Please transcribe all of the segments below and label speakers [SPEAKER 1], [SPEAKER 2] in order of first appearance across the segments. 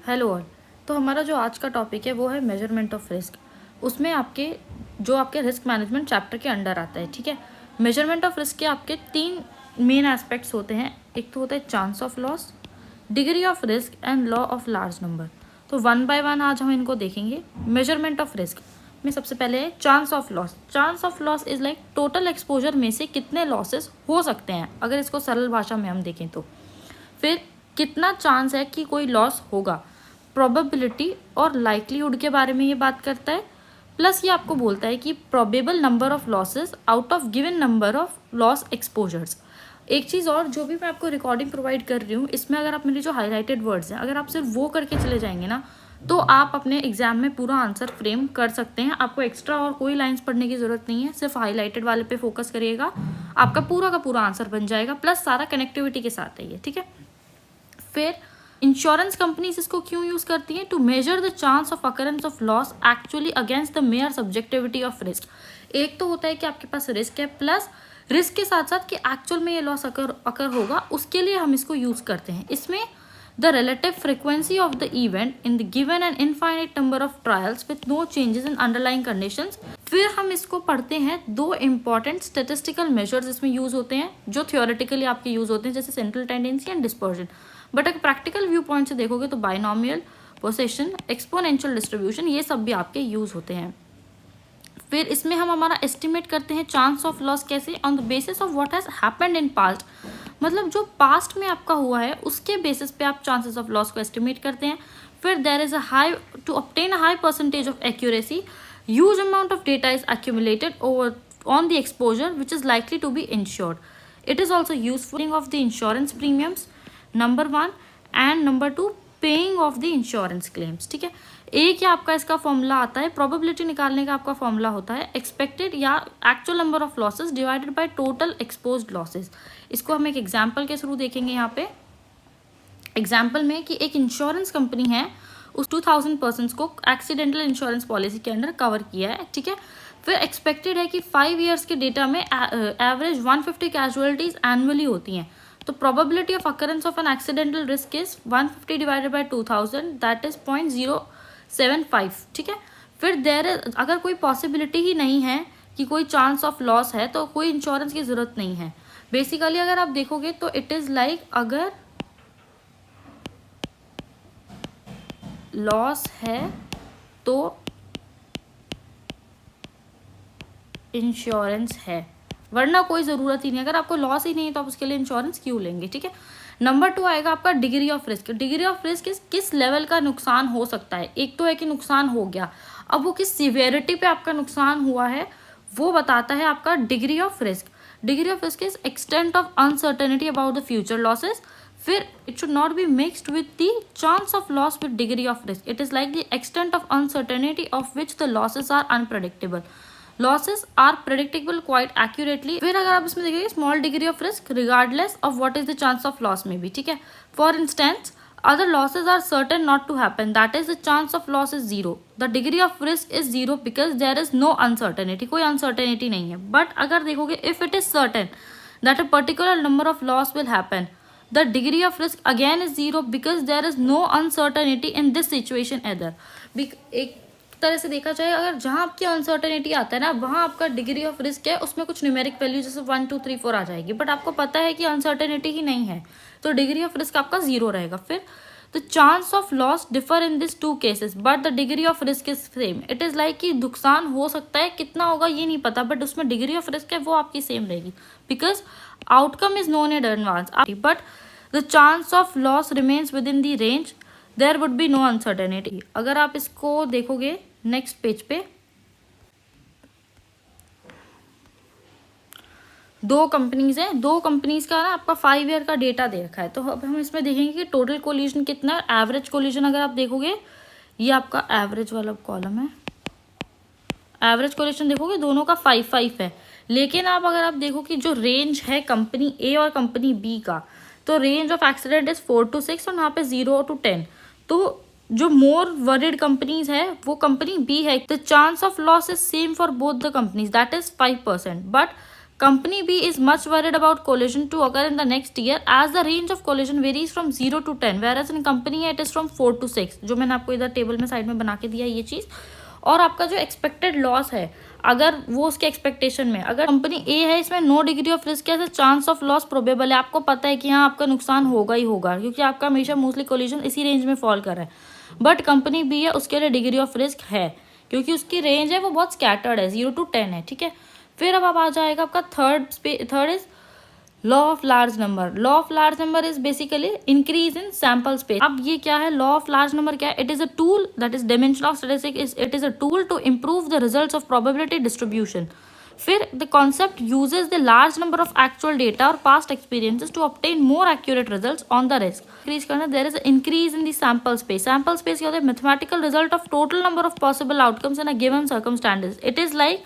[SPEAKER 1] Hello all. तो हमारा जो आज का टॉपिक है वो है मेजरमेंट ऑफ रिस्क। उसमें आपके रिस्क मैनेजमेंट चैप्टर के अंडर आता है। ठीक है, मेजरमेंट ऑफ रिस्क के आपके 3 मेन एस्पेक्ट्स होते हैं। एक तो होता है chance of loss, degree of risk and law of large number. तो 1 बाय 1 आज हम इनको देखेंगे। मेजरमेंट ऑफ रिस्क में सबसे पहले है chance of loss. Chance of loss is like total exposure में से कितने लॉसेस हो सकते हैं, अगर इसको सरल भाषा में हम देखें तो। फिर कितना चांस है कि कोई लॉस होगा, प्रोबेबिलिटी और लाइक्लीहुड के बारे में ये बात करता है। प्लस ये आपको बोलता है कि probable number of losses out of given number of loss exposures. एक चीज़ और, जो भी मैं आपको रिकॉर्डिंग प्रोवाइड कर रही हूँ, इसमें अगर आप मेरी जो हाईलाइटेड वर्ड्स हैं, अगर आप सिर्फ वो करके चले जाएंगे ना, तो आप अपने एग्जाम में पूरा आंसर फ्रेम कर सकते हैं। आपको एक्स्ट्रा और कोई लाइंस पढ़ने की ज़रूरत नहीं है, सिर्फ हाईलाइटेड वाले पे फोकस करिएगा, आपका पूरा का पूरा आंसर बन जाएगा। प्लस सारा कनेक्टिविटी के साथ है ये। ठीक है, फिर इंश्योरेंस कंपनीज इसको क्यों यूज करती हैं? To measure the chance of occurrence of loss actually against the mere subjectivity of risk. एक तो होता है कि आपके पास रिस्क है, प्लस रिस्क के साथ साथ कि एक्चुअल में ये लॉस अकर होगा, उसके लिए हम इसको यूज करते हैं। इसमें the relative frequency of the event in the given and infinite number of trials with no changes in underlying conditions. फिर हम इसको पढ़ते हैं 2 इंपॉर्टेंट स्टेटिस्टिकल मेजर्स इसमें यूज होते हैं, जो थियोरेटिकली आपके यूज होते हैं, जैसे central tendency and dispersion. But अगर प्रैक्टिकल व्यू पॉइंट से देखोगे तो बाइनोमियल, पोसेशन, एक्सपोनेंशियल डिस्ट्रीब्यूशन, ये सब भी आपके यूज होते हैं। फिर इसमें हम हमारा एस्टिमेट करते हैं चांस ऑफ लॉस कैसे, on the basis of what has happened in past. मतलब जो पास्ट में आपका हुआ है उसके बेसिस पे आप चांसेस ऑफ लॉस को एस्टिमेट करते हैं। फिर there is a high, to obtain a high percentage of accuracy, huge amount of data is accumulated over on the exposure which is likely to be insured. It is also useful of the insurance premiums, number 1, and number 2 paying off the insurance claims. ठीक है, एक ही आपका इसका formula आता है, probability निकालने का आपका फॉर्मूला होता है एक्सपेक्टेड या actual number of losses divided by total exposed losses. इसको हम एक एग्जांपल के थ्रू देखेंगे। यहाँ पे एग्जांपल में कि एक इंश्योरेंस कंपनी है, उस 2000 पर्सन्स को एक्सीडेंटल इंश्योरेंस पॉलिसी के अंडर कवर किया है। ठीक है, फिर एक्सपेक्टेड है कि 5 ईयर्स के डेटा में एवरेज 150 कैजुअलिटीज एनुअली होती हैं। तो probability of occurrence of an accidental risk is 150 divided by 2000, that is 0.075। ठीक है, फिर अगर कोई पॉसिबिलिटी ही नहीं है कि कोई चांस ऑफ लॉस है, तो कोई इंश्योरेंस की जरूरत नहीं है। बेसिकली अगर आप देखोगे तो इट इज लाइक अगर लॉस है तो इंश्योरेंस है, वरना कोई ज़रूरत ही नहीं। अगर आपको लॉस ही नहीं है तो आप उसके लिए इंश्योरेंस क्यों लेंगे? ठीक है, नंबर 2 आएगा आपका degree of risk. Degree of risk किस लेवल का नुकसान हो सकता है। एक तो है कि नुकसान हो गया, अब वो किस सीवियरिटी पे आपका नुकसान हुआ है वो बताता है आपका degree of risk. Degree of risk is extent of uncertainty about the future losses. फिर it should not be mixed with the chance of loss with degree of risk. It is like the extent of uncertainty of which the losses are unpredictable. Losses are predictable quite accurately. फिर अगर आप इसमें देखिए small degree of risk regardless of what is the chance of loss में भी। ठीक है, for instance other losses are certain not to happen, that is the chance of loss is 0। The degree of risk is 0 because there is no uncertainty, कोई uncertainty नहीं है। But अगर देखोगे if it is certain that a particular number of loss will happen, the degree of risk again is 0 because there is no uncertainty in this situation either। एक तरह से देखा जाए, अगर जहाँ आपकी अनसर्टेनिटी आता है ना, वहाँ आपका डिग्री ऑफ रिस्क है, उसमें कुछ न्यूमेरिक वैल्यू जैसे 1 2 3 4 आ जाएगी, बट आपको पता है कि अनसर्टेनिटी ही नहीं है, तो डिग्री ऑफ रिस्क आपका 0 रहेगा। फिर the chance of loss differ in this 2 cases but the degree of risk is same. It is like कि नुकसान हो सकता है, कितना होगा ये नहीं पता, बट उसमें डिग्री ऑफ रिस्क है वो आपकी सेम रहेगी because outcome is known in advance, but the chance of loss remains within the range, there would be no uncertainty. अगर आप इसको देखोगे नेक्स्ट पेज पे, 2 कंपनीज हैं, 2 कंपनीज का ना आपका 5 ईयर का डेटा दे रखा है। तो अब हम इसमें देखेंगे कि टोटल कोलिजन कितना है। एवरेज कोलिजन अगर आप देखोगे, ये आपका एवरेज वाला कॉलम है, एवरेज कोलिजन देखोगे दोनों का 5 है। लेकिन अगर आप देखो कि जो रेंज है कंपनी ए और कंपनी बी का, तो range of accident is 4 to 6 और यहाँ पे 0 to 10। तो जो मोर वरीड कंपनीज है वो कंपनी बी है। The chance of loss is same for both the companies, that is 5%, but Company B is much worried about collision to occur in the next year as the range of collision varies from 0 to 10, whereas in company A it is from 4 to 6, जो मैंने आपको इधर table में side में बना के दिया ये चीज़। और आपका जो एक्सपेक्टेड लॉस है, अगर वो उसके एक्सपेक्टेशन में, अगर कंपनी ए है इसमें नो डिग्री ऑफ रिस्क है, चांस ऑफ लॉस प्रोबेबल है, आपको पता है कि हाँ आपका नुकसान होगा ही होगा क्योंकि आपका हमेशा मोस्टली कोलिजन इसी रेंज में फॉल कर रहा है। बट कंपनी बी है उसके लिए डिग्री ऑफ रिस्क है क्योंकि उसकी रेंज है वो बहुत स्कैटर्ड है, 0 to 10 है, ठीक है। फिर अब आ जाएगा आपका third is law of large number. Law of large number is basically increase in sample space. अब ये क्या है, लॉ ऑफ लार्ज नंबर क्या है, it is a tool that is dimension of statistics, it is a tool to improve the results of probability distribution. फिर the concept uses the large number of actual data और past experiences to obtain more accurate results on the risk. Increase करना, there is increase in the sample space. Sample space क्या होता है, mathematical result of total number of possible outcomes in a given circumstances. It is like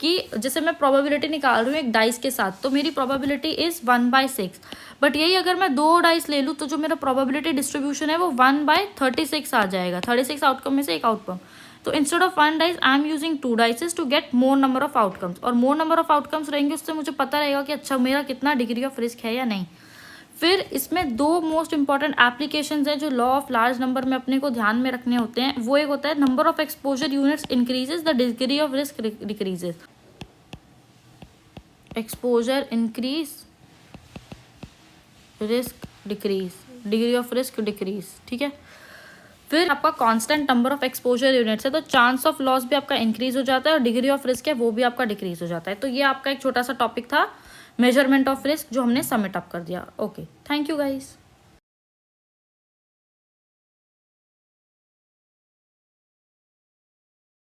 [SPEAKER 1] कि जैसे मैं probability निकाल रही हूँ एक डाइस के साथ, तो मेरी प्रोबेबिलिटी इज 1/6, बट यही अगर मैं 2 डाइस ले लूँ तो जो मेरा प्रोबेबिलिटी डिस्ट्रीब्यूशन है वो 1/36 आ जाएगा, 36 आउटकम में से एक आउटकम। तो instead of 1 dice I am using 2 dices to get more number of outcomes, और मोर नंबर ऑफ आउटकम्स रहेंगे उससे मुझे पता रहेगा कि अच्छा मेरा कितना डिग्री ऑफ रिस्क है या नहीं। फिर इसमें 2 मोस्ट इंपॉर्टेंट एप्लीकेशंस हैं जो लॉ ऑफ लार्ज नंबर में अपने को ध्यान में रखने होते हैं। वो एक होता है number of exposure units increases, the degree of risk decreases. Exposure increase, risk decrease, degree of risk decrease, ठीक है। फिर आपका constant number of exposure units है तो चांस ऑफ लॉस भी आपका इंक्रीज हो जाता है और डिग्री ऑफ रिस्क है वो भी आपका डिक्रीज हो जाता है। तो ये आपका एक छोटा सा टॉपिक था मेजरमेंट ऑफ रिस्क जो हमने सबमिट अप कर दिया। Okay, thank you guys.